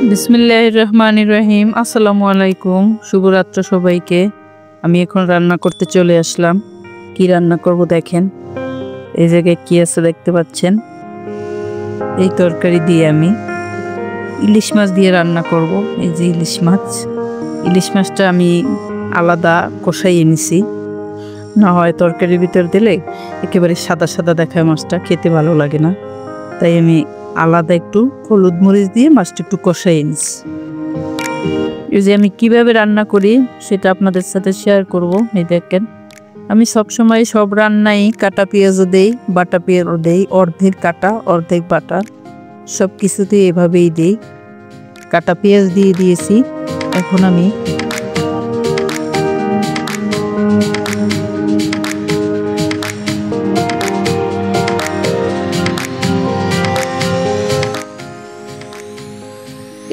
বিসমিল্লাহির রহমানির রহিম। আসসালামু আলাইকুম, শুভরাত্র সবাইকে। আমি এখন রান্না করতে চলে আসলাম। কি রান্না করব দেখেন। এই জায়গায় কি আছে দেখতে পাচ্ছেন। এই তরকারি দিয়ে আমি ইলিশ মাছ দিয়ে রান্না করব। এই যে ইলিশ মাছ, ইলিশ মাছটা আমি আলাদা কষাইয়ে নিছি, না হয় তরকারির ভিতর দিলে একেবারে সাদা সাদা দেখায়, মাছটা খেতে ভালো লাগে না। তাই আমি আলাদা একটু হলুদ মরিচ দিয়ে মাছটা একটু কষাইয়ে নিছি। এই যে আমি কিভাবে রান্না করি সেটা আপনাদের সাথে শেয়ার করব। এই দেখেন, আমি সবসময় সব রান্নাই কাটা পেঁয়াজও দেই, বাটা পেঁয়াজও দেই, অর্ধেক কাটা অর্ধেক বাটা, সব কিছুতে এভাবেই দিই। কাটা পেঁয়াজ দিয়ে দিয়েছি। এখন আমি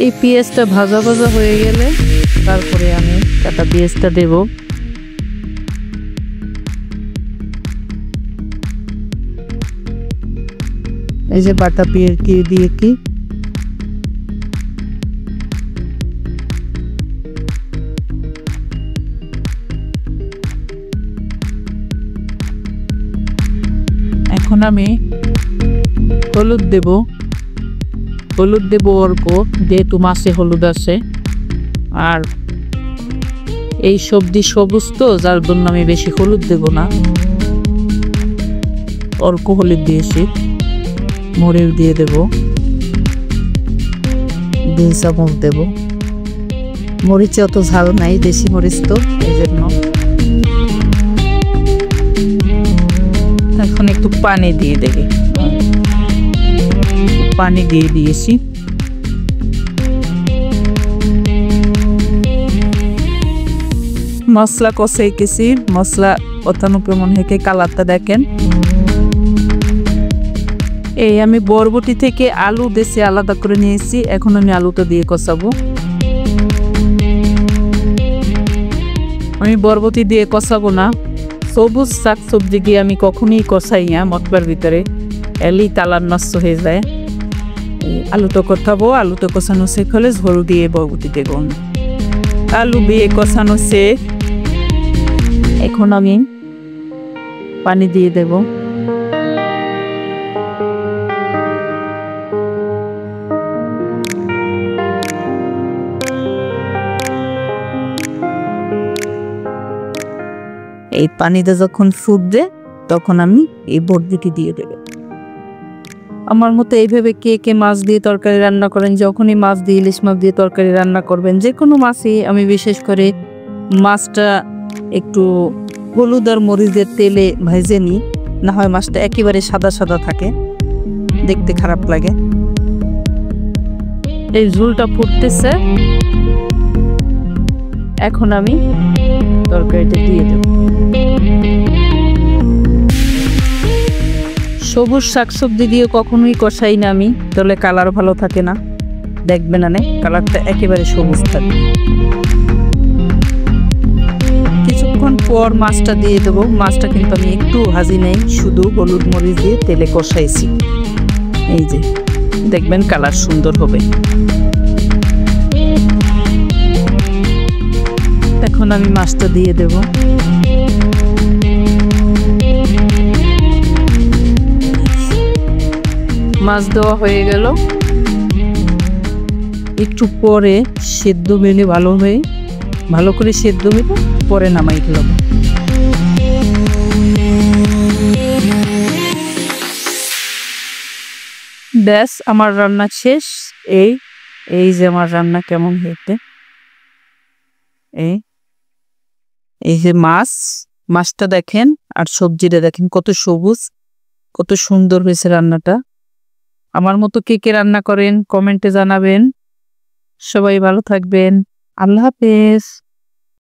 এই পেঁয়াজটা ভাজা ভাজা হয়ে গেলে তারপরে আমি কাটা পেঁয়াজটা দেব। এই যে বাটা পেঁয়াজ দিয়ে কি এখন আমি হলুদ দেব। হলুদ দেব অল্প, যেহেতু মাছে হলুদ আছে। আর এই সবজি সবুজ তো, যার জন্য আমি বেশি হলুদ দেব না, অল্প হলুদ দিয়েছি। মরিচ দিয়ে দেব, 2 চামচ দেব। মরিচে অত ঝাল নাই, দেশি মরিচ তো, এই জন্য। এখন একটু পানি দিয়ে দেবে, পানি দিয়ে দিয়েছি। মশলা কষাইতেছি, মশলা অতানুকে মনে হয় কালারটা দেখেন। এই আমি বরবটি থেকে আলু দেশে আলাদা করে নিয়েছি। এখন আমি আলুটা দিয়ে কষাবো। আমি বরবটি দিয়ে কষাবো না, সবুজ শাক সবজি দিয়ে আমি কখনোই কষাই না মতবার ভিতরে, এলি কালার নষ্ট হয়ে যায়। আলুটা কষাবো, আলুটা কষানো শেষ হলে ঝোল দিয়ে বরবটি দেব। আলু দিয়ে কষানো শেষ। এখন আমি পানি দিয়ে দেব। এই পানিটা যখন ফুটবে তখন আমি এই বরবটি দিয়ে দেব। আমার মতো এইভাবে কে কে মাছ দিয়ে তরকারি রান্না করেন, যখনই মাছ দিয়ে ইলিশ মাছ দিয়ে তরকারি রান্না করবেন, যে কোনো মাছই, আমি বিশেষ করে মাছটা একটু হলুদ আর মরিচের তেলে ভেজে নিই, না হয় মাছটা একেবারে সাদা সাদা থাকে, দেখতে খারাপ লাগে। এই ঝোলটা ফুটতেছে, এখন আমি তরকারিটা দিয়ে দেব। সবুজ শাকসবজি দিয়ে কখনোই কষাই না আমি, তাহলে কালার ভালো থাকে না, দেখবেন না কালারটা একেবারে সবুজ থাকে। কিছুক্ষণ পর মাছটা দিয়ে দেবো। মাছটা কিন্তু আমি একটু ভাজি নেই, শুধু হলুদ মরিচ দিয়ে তেলে কষাইছি। এই যে দেখবেন কালার সুন্দর হবে। এখন আমি মাছটা দিয়ে দেব। মাছ দেওয়া হয়ে গেল। একটু পরে সেদ্ধ মেলে ভালো করে সেদ্ধ মেলে পরে নামাই দিলাম। ব্যাস, আমার রান্না শেষ। এই যে আমার রান্না কেমন হয়েছে। এই যে মাছটা দেখেন, আর সবজিটা দেখেন কত সবুজ, কত সুন্দর হয়েছে রান্নাটা। আমার মতো কে কে রান্না করেন কমেন্টে জানাবেন। সবাই ভালো থাকবেন। আল্লাহ হাফেজ।